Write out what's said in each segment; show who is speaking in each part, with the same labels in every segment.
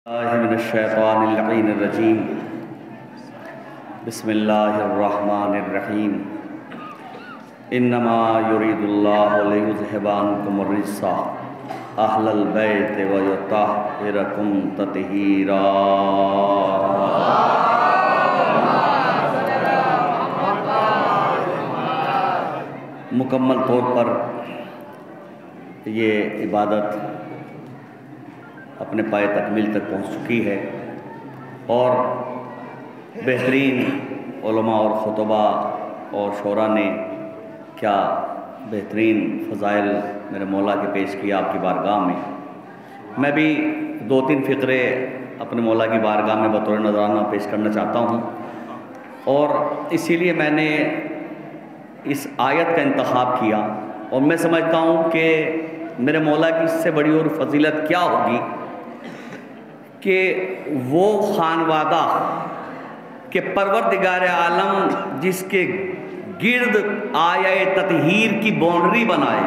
Speaker 1: من الشیطان اللعین الرجیم بسم اللہ الرحمن الرحیم انما یرید اللہ لیذھب عنکم الرجس اہل البیت ویطہرکم تطہیرا۔ مکمل طور پر یہ عبادت اپنے پائے تکمیل تک پہنچ چکی ہے اور بہترین علماء اور خطبہ اور شعراء نے کیا بہترین فضائل میرے مولا کے پیش کیا آپ کی بارگاہ میں۔ میں بھی دو تین فقرے اپنے مولا کی بارگاہ میں بطور نذرانہ پیش کرنا چاہتا ہوں، اور اسی لیے میں نے اس آیت کا انتخاب کیا، اور میں سمجھتا ہوں کہ میرے مولا کی اس سے بڑی اور فضیلت کیا ہوگی کہ وہ خانوادہ کہ پروردگار عالم جس کے گرد آیہ تطہیر کی باؤنڈری بنائے،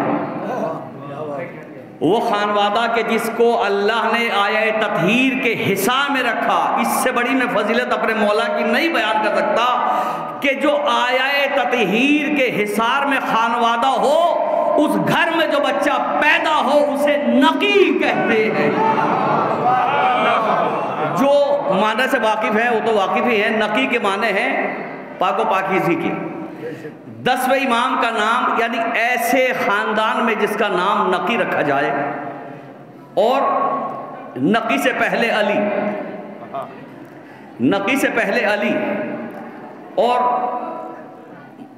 Speaker 1: وہ خانوادہ کہ جس کو اللہ نے آیہ تطہیر کے حصہ میں رکھا، اس سے بڑی میں فضیلت اپنے مولا کی نہیں بیان کر سکتا کہ جو آیہ تطہیر کے حصار میں خانوادہ ہو، اس گھر میں جو بچہ پیدا ہو اسے نقی کہتے ہیں۔ جو معنی سے واقف ہے وہ تو واقف ہی ہے، نقی کے معنی ہیں پاک و پاکیزگی کی۔ 10ویں امام کا نام یعنی ایسے خاندان میں جس کا نام نقی رکھا جائے، اور نقی سے پہلے علی، نقی سے پہلے علی، اور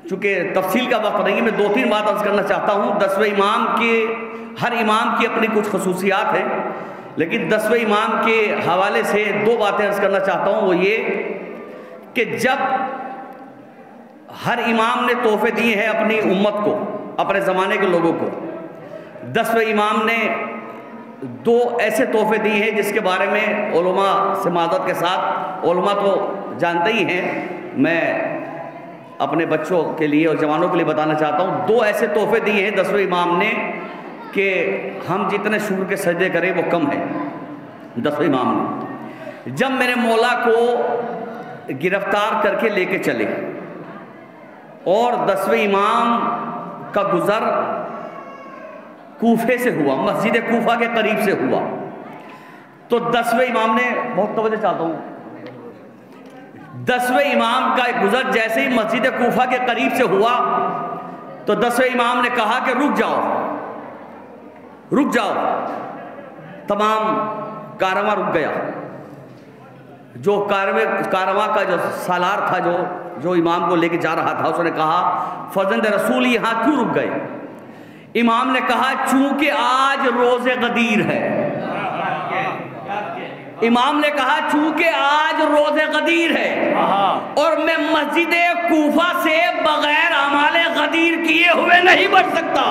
Speaker 1: چونکہ تفصیل کا وقت نہیں ہے، میں دو تین بات عرض کرنا چاہتا ہوں۔ 10ویں امام کے ہر امام کی اپنی کچھ خصوصیات ہیں، لیکن 10ویں امام کے حوالے سے دو باتیں عرض کرنا چاہتا ہوں۔ وہ یہ کہ جب ہر امام نے تحفے دیے ہیں اپنی امت کو، اپنے زمانے کے لوگوں کو، 10ویں امام نے دو ایسے تحفے دیے ہیں جس کے بارے میں علماء سے معذرت کے ساتھ، علماء تو جانتے ہی ہیں، میں اپنے بچوں کے لیے اور جوانوں کے لیے بتانا چاہتا ہوں۔ دو ایسے تحفے دیے ہیں 10ویں امام نے کہ ہم جتنے شکر کے سجدے کریں وہ کم ہے۔ 10ویں امام نے جب میرے مولا کو گرفتار کر کے لے کے چلے، اور 10ویں امام کا گزر کوفے سے ہوا، مسجد کوفہ کے قریب سے ہوا، تو 10ویں امام نے بہت توجہ چاہتا ہوں، 10ویں امام کا گزر جیسے ہی مسجد کوفہ کے قریب سے ہوا تو 10ویں امام نے کہا کہ رک جاؤ، رک جاؤ۔ تمام کارواں رک گیا، جو کارواں کا جو سالار تھا، جو امام کو لے کے جا رہا تھا، اس نے کہا فرزند رسول یہاں کیوں رک گئے؟ امام نے کہا چونکہ آج روز غدیر ہے۔ امام نے کہا چونکہ آج روز غدیر ہے اور میں مسجد کوفہ سے بغیر اعمال غدیر کیے ہوئے نہیں بچ سکتا۔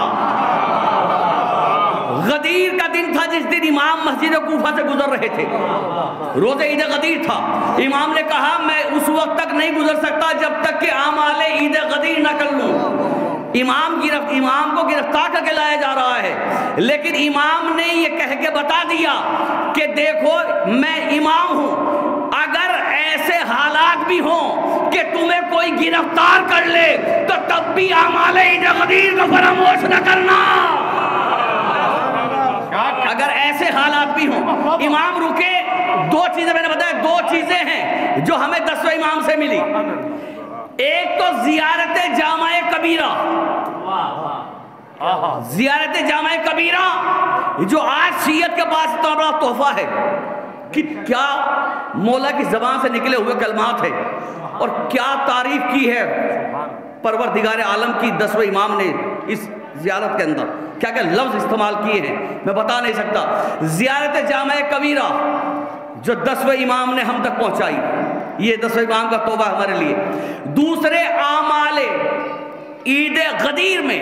Speaker 1: غدیر کا دن تھا جس دن امام مسجد کوفہ سے گزر رہے تھے، روز عید غدیر تھا۔ امام نے کہا میں اس وقت تک نہیں گزر سکتا جب تک کہ اعمال عید غدیر نہ کر لوں۔ امام کو گرفتار کر کے لایا جا رہا ہے، لیکن امام نے یہ کہہ کے بتا دیا کہ دیکھو میں امام ہوں، اگر ایسے حالات بھی ہوں کہ تمہیں کوئی گرفتار کر لے تو تب بھی اعمال عید غدیر کو فراموش نہ کرنا۔ اگر ایسے حالات بھی ہوں، امام رکے۔ دو چیزیں میں نے بتایا، دو چیزیں ہیں جو ہمیں 10ویں امام سے ملی۔ ایک تو زیارت جامع کبیرہ، زیارت جامع کبیرہ جو آج شیعت کے پاس اتنا بڑا تحفہ ہے کہ کیا مولا کی زبان سے نکلے ہوئے کلمات ہیں، اور کیا تعریف کی ہے پروردگار عالم کی 10ویں امام نے اس زیارت کے اندر، کیا کیا لفظ استعمال کیے ہیں میں بتا نہیں سکتا۔ زیارت جامع کبیرہ جو 10ویں امام نے ہم تک پہنچائی، یہ 10ویں امام کا توبہ ہمارے لیے۔ دوسرے اعمال عید غدیر میں،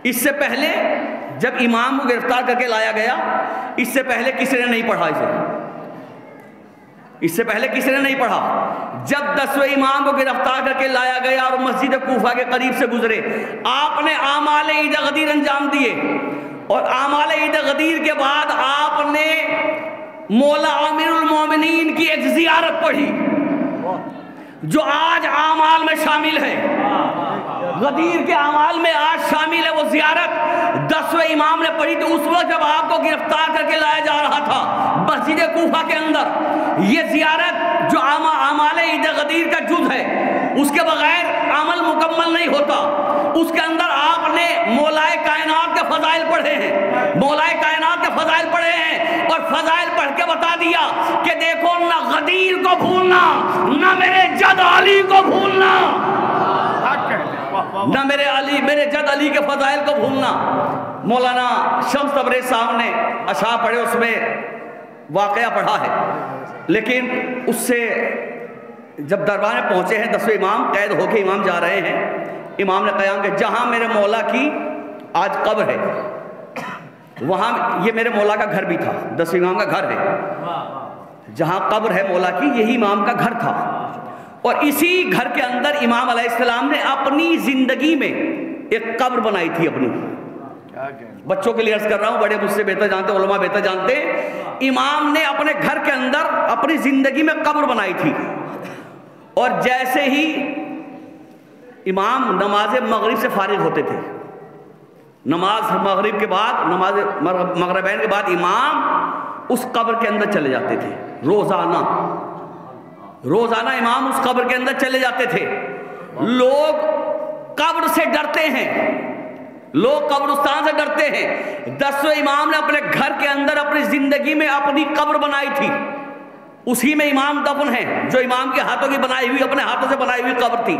Speaker 1: اس سے پہلے جب امام کو گرفتار کر کے لایا گیا، اس سے پہلے کسی نے نہیں پڑھا اسے، اس سے پہلے کسی نے نہیں پڑھا۔ جب 10ویں امام کو گرفتار کر کے لایا گیا اور مسجد کوفہ کے قریب سے گزرے، آپ نے اعمال عید غدیر انجام دیے، اور اعمال عید غدیر کے بعد آپ نے مولا امیر المومنین کی ایک زیارت پڑھی جو آج اعمال میں شامل ہے، غدیر کے اعمال میں آج شامل ہے وہ زیارت 10ویں امام نے پڑھی تھی اس وقت جب آپ کو گرفتار کر کے لایا جا رہا تھا مسجد کوفہ کے اندر۔ یہ زیارت جو اعمال عید غدیر کا جز ہے اس کے بغیر عمل مکمل نہیں ہوتا۔ اس کے اندر آپ نے مولائے کائنات کے فضائل پڑھے ہیں، مولائے کائنات کے فضائل پڑھے ہیں اور فضائل پڑھ کے بتا دیا کہ دیکھو نہ غدیر کو بھولنا، نہ میرے جد علی کو بھولنا، نہ میرے جد علی کے فضائل کو بھولنا۔ مولانا شمس تبریز صاحب نے اشعار پڑھے، اس میں واقعہ پڑھا ہے، لیکن اس سے جب دربار میں پہنچے ہیں 10ویں امام، قید ہو کے امام جا رہے ہیں، امام نے قیام کہ جہاں میرے مولا کی آج قبر ہے وہاں یہ میرے مولا کا گھر بھی تھا، 10ویں امام کا گھر ہے، جہاں قبر ہے مولا کی یہی امام کا گھر تھا، اور اسی گھر کے اندر امام علیہ السلام نے اپنی زندگی میں ایک قبر بنائی تھی اپنی۔ بچوں کے لیے عرض کر رہا ہوں، بڑے مجھ سے بہتر جانتے، علماء بہتر جانتے، امام نے اپنے گھر کے اندر اپنی زندگی میں قبر بنائی تھی، اور جیسے ہی امام نماز مغرب سے فارغ ہوتے تھے، نماز مغرب کے بعد، نماز مغربین کے بعد امام اس قبر کے اندر چلے جاتے تھے، روزانہ امام اس قبر کے اندر چلے جاتے تھے۔ لوگ قبر سے ڈرتے ہیں، لوگ قبرستان سے ڈرتے ہیں، 10ویں امام نے اپنے گھر کے اندر اپنی زندگی میں اپنی قبر بنائی تھی، اسی میں امام دفن ہیں، جو امام کے ہاتھوں کی بنائی ہوئی، اپنے ہاتھوں سے بنائی ہوئی قبر تھی،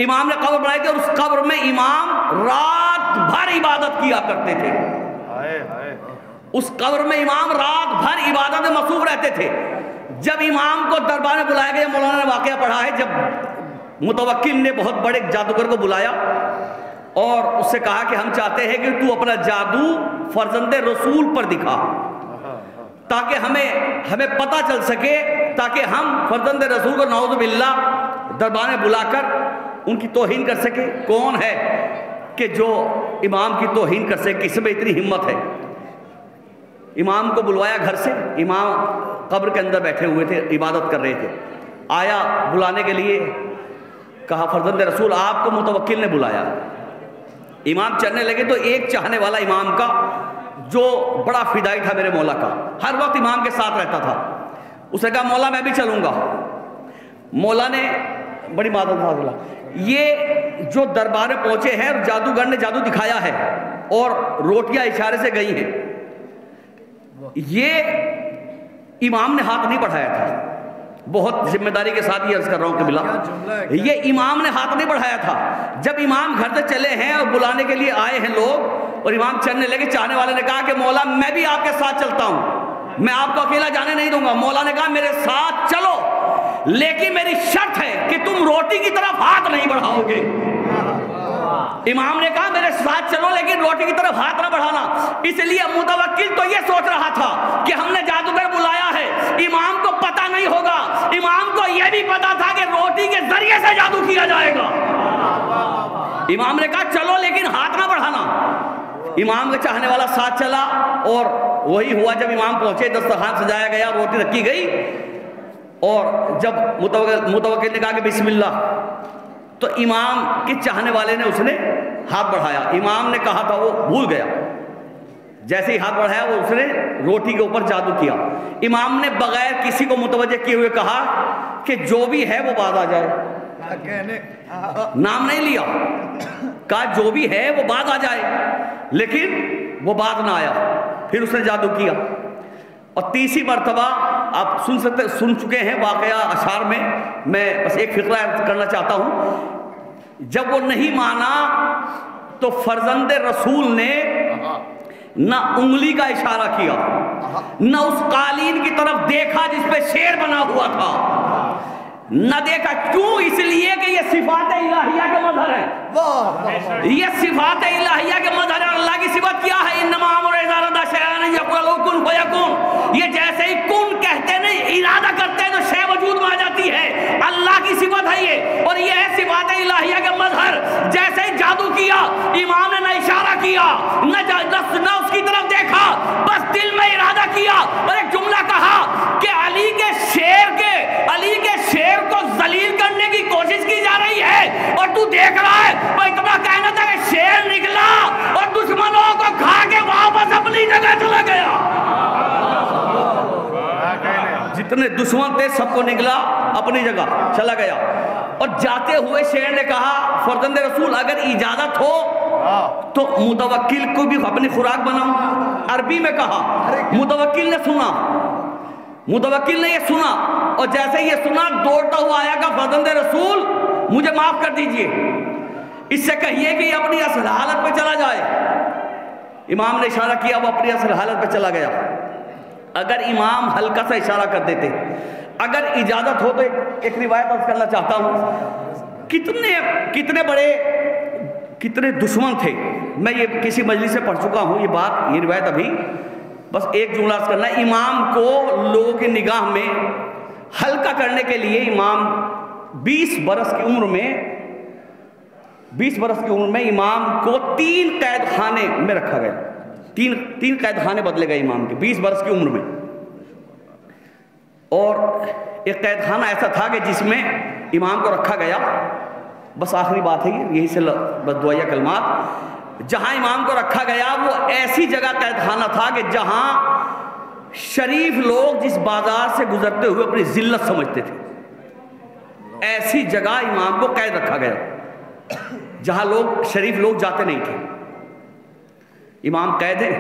Speaker 1: امام نے قبر بنائی تھی، اور اس قبر میں امام رات بھر عبادت کیا کرتے تھے، اس قبر میں امام رات بھر عبادت میں مصروف رہتے تھے۔ جب امام کو دربار میں بلایا گیا، مولانا نے واقعہ پڑھا ہے، جب متوکل نے بہت بڑے جادوگر کو بلایا اور اس سے کہا کہ ہم چاہتے ہیں کہ تو اپنا جادو فرزند رسول پر دکھا تاکہ ہمیں پتہ چل سکے، تاکہ ہم فرزند رسول کو نعوذ باللہ دربار میں بلا کر ان کی توہین کر سکے۔ کون ہے کہ جو امام کی توہین کر سکے، کس میں اتنی ہمت ہے؟ امام کو بلوایا گھر سے، امام قبر کے اندر بیٹھے ہوئے تھے، عبادت کر رہے تھے، آیا بلانے کے لیے، کہا فرزند رسول آپ کو متوکل نے بلایا۔ امام چلنے لگے تو ایک چاہنے والا امام کا جو بڑا فدائی تھا میرے مولا کا، ہر وقت امام کے ساتھ رہتا تھا، اس نے کہا مولا میں بھی چلوں گا۔ مولا نے بڑی معذرت حاصلہ، یہ جو دربار میں پہنچے ہیں اور جادوگر نے جادو دکھایا ہے اور روٹیاں اشارے سے گئی ہیں، یہ امام نے ہاتھ نہیں بڑھایا تھا، بہت ذمہ داری کے ساتھ یہ عرض کر رہا ہوں کہ یہ امام نے ہاتھ نہیں بڑھایا تھا۔ جب امام گھر سے چلے ہیں اور بلانے کے لیے آئے ہیں لوگ اور امام چلنے لگے، چاہنے والے نے کہا کہ مولا میں بھی آپ کے ساتھ چلتا ہوں، میں آپ کو اکیلا جانے نہیں دوں گا۔ مولا نے کہا میرے ساتھ چلو، لیکن میری شرط ہے کہ تم روٹی کی طرف ہاتھ نہیں بڑھاؤ گے۔ امام نے کہا میرے ساتھ چلو لیکن روٹی کی طرف ہاتھ نہ بڑھانا۔ اس لیے متوکل تو یہ سوچ رہا تھا کہ ہم نے جادوگر بلایا ہے، امام کو پتہ نہیں ہوگا، امام کو یہ بھی پتا تھا کہ روٹی کے ذریعے سے جادو کیا جائے گا۔ امام نے کہا چلو لیکن ہاتھ نہ بڑھانا۔ امام کا چاہنے والا ساتھ چلا اور وہی ہوا، جب امام پہنچے دسترخوان سجایا گیا، روٹی رکھی گئی، اور جب متوکل نے کہا کہ بسم اللہ، تو امام کے چاہنے والے نے اس نے ہاتھ بڑھایا، امام نے کہا تھا وہ بھول گیا، جیسے ہی ہاتھ بڑھایا وہ اس نے روٹی کے اوپر جادو کیا۔ امام نے بغیر کسی کو متوجہ کیے ہوئے کہا کہ جو بھی ہے وہ باز آ جائے، نام نہیں لیا، کہا جو بھی ہے وہ باز آ جائے، لیکن وہ باز نہ آیا۔ پھر اس نے جادو کیا، اور تیسری مرتبہ آپ سن چکے ہیں واقعہ اشعار میں بس ایک فقرہ کرنا چاہتا ہوں۔ جب وہ نہیں مانا تو فرزند رسول نے نہ انگلی کا اشارہ کیا، نہ اس قالین کی طرف دیکھا جس پہ شیر بنا ہوا تھا، نہ دیکھا۔ کیوں؟ اس لیے کہ یہ صفات الہیہ کے مظہر ہے، یہ صفات الہیہ کے مظہر ہے۔ اللہ کی صفت کیا ہے؟ انما امرہ اذا اراد شیئا ان یقول له کن فیکون۔ یہ جیسے ہی کن کہتے نہیں، ارادہ کرتے ہیں تو شے وجود میں آ جاتی ہے۔ اللہ کی صفت ہے یہ، اور یہ ہے صفات الہیہ کے مظہر۔ جیسے ہی جادو کیا، امام نے نہ اشارہ کیا، نہ اس کی طرف دیکھا، بس دل میں ارادہ کیا اور ایک جملہ کہا جتنے دشمن تھے سب کو نکلا اپنی جگہ چلا گیا. اور جاتے ہوئے شیر نے کہا فرزند رسول اگر اجازت ہو تو متوکل کو بھی اپنی خوراک بناؤں. عربی میں کہا. متوکل نے سنا, متوکل نے یہ سنا, اور جیسے یہ سنا دوڑتا ہوا آیا کہ فرزند رسول مجھے معاف کر دیجئے, اس سے کہیے کہ یہ اپنی اصل حالت پہ چلا جائے. امام نے اشارہ کیا, وہ اپنی اصل حالت پہ چلا گیا. اگر امام ہلکا سا اشارہ کر دیتے, اگر اجازت ہو تو ایک روایت عرض کرنا چاہتا ہوں. کتنے بڑے کتنے دشمن تھے. میں یہ کسی مجلس سے پڑھ چکا ہوں یہ بات, یہ روایت ابھی. بس ایک جملہ عرض کرنا ہے. امام کو لوگوں کی نگاہ میں ہلکا کرنے کے لیے امام 20 برس کی عمر میں امام کو 3 قید خانے میں رکھا گیا. 3 قید خانے بدلے گئے امام کے 20 برس کی عمر میں. اور ایک قید خانہ ایسا تھا کہ جس میں امام کو رکھا گیا. بس آخری بات ہے یہی سے بددعائیہ کلمات. جہاں امام کو رکھا گیا وہ ایسی جگہ قید خانہ تھا کہ جہاں شریف لوگ جس بازار سے گزرتے ہوئے اپنی ذلت سمجھتے تھے, ایسی جگہ امام کو قید رکھا گیا جہاں شریف لوگ جاتے نہیں تھے. امام قید ہے.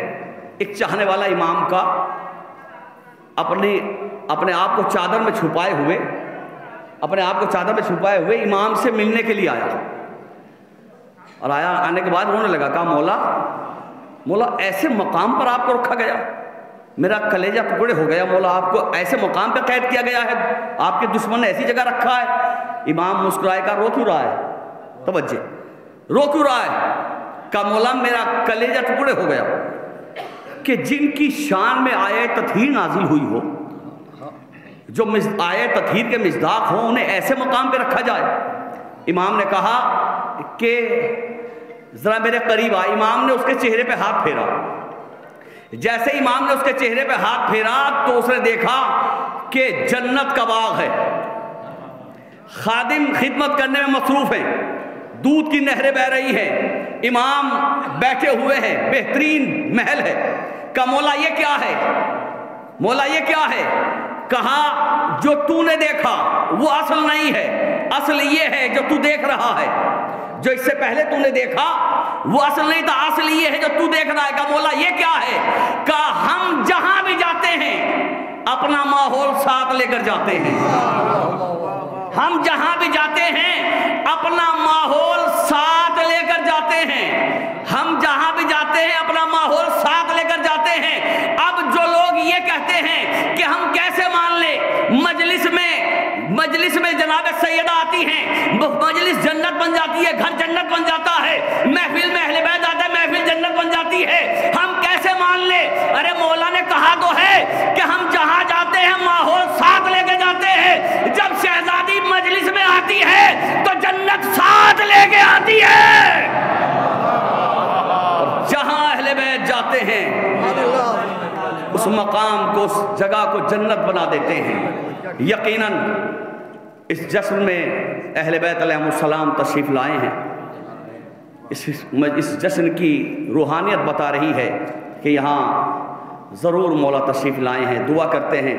Speaker 1: ایک چاہنے والا امام کا اپنے آپ کو چادر میں چھپائے ہوئے امام سے ملنے کے لیے آیا. اور آنے کے بعد رونے لگا. کہا مولا ایسے مقام پر آپ کو رکھا گیا, میرا کلیجہ ٹکڑے ہو گیا. مولا آپ کو ایسے مقام پہ قید کیا گیا ہے, آپ کے دشمن نے ایسی جگہ رکھا ہے. امام مسکرائے. کہا رو کیوں رہا ہے؟ توجہ, رو کیوں رہا ہے؟ کہا مولا میرا کلیجہ ٹکڑے ہو گیا کہ جن کی شان میں آیت تطہیر نازل ہوئی ہو, جو آیت تطہیر کے مصداق ہوں, انہیں ایسے مقام پہ رکھا جائے. امام نے کہا کہ ذرا میرے قریب آ. امام نے اس کے چہرے پہ ہاتھ پھیرا. جیسے امام نے اس کے چہرے پہ ہاتھ پھیرا تو اس نے دیکھا کہ جنت کا باغ ہے, خادم خدمت کرنے میں مصروف ہیں, دودھ کی نہریں بہہ رہی ہیں, امام بیٹھے ہوئے ہیں, بہترین محل ہے. کہا مولا یہ کیا ہے؟ مولا یہ کیا ہے؟ کہا جو تو نے دیکھا وہ اصل نہیں ہے, اصل یہ ہے جو تو دیکھ رہا ہے. جو اس سے پہلے تو نے دیکھا وہ اصل نہیں تھا, اصل یہ ہے جو تو دیکھ رہا ہے. کہا مولا یہ کیا ہے؟ کہا ہم جہاں بھی جاتے ہیں اپنا ماحول ساتھ لے کر جاتے ہیں. ہم جہاں بھی جاتے ہیں اپنا ماحول ساتھ لے کر جاتے ہیں. ہم جہاں بھی جاتے ہیں اپنا ماحول ساتھ لے کر جاتے ہیں. اب جو لوگ یہ کہتے ہیں کہ ہم کیسے مان لیں, مجلس میں جناب سیدہ آتی ہیں, مجلس جنت بن جاتی ہے, گھر جنت بن جاتا ہے, محفل میں اہل بیت آتا ہے, محفل جنت بن جاتی ہے, ہم کیسے مان لیں؟ ارے مولا نے کہا تو ہے کہ ہم جہاں جاتے ہیں ماحول ساتھ لے کے جاتے ہیں. جب شہزادی مجلس میں آتی ہے تو جنت ساتھ لے کے آتی ہے. جہاں اہل بیت جاتے ہیں اس مقام کو, اس جگہ کو جنت بنا دیتے ہیں. یقیناً اس جشن میں اہل بیت علیہ السلام تشریف لائے ہیں. اس جشن کی روحانیت بتا رہی ہے کہ یہاں ضرور مولا تشریف لائے ہیں. دعا کرتے ہیں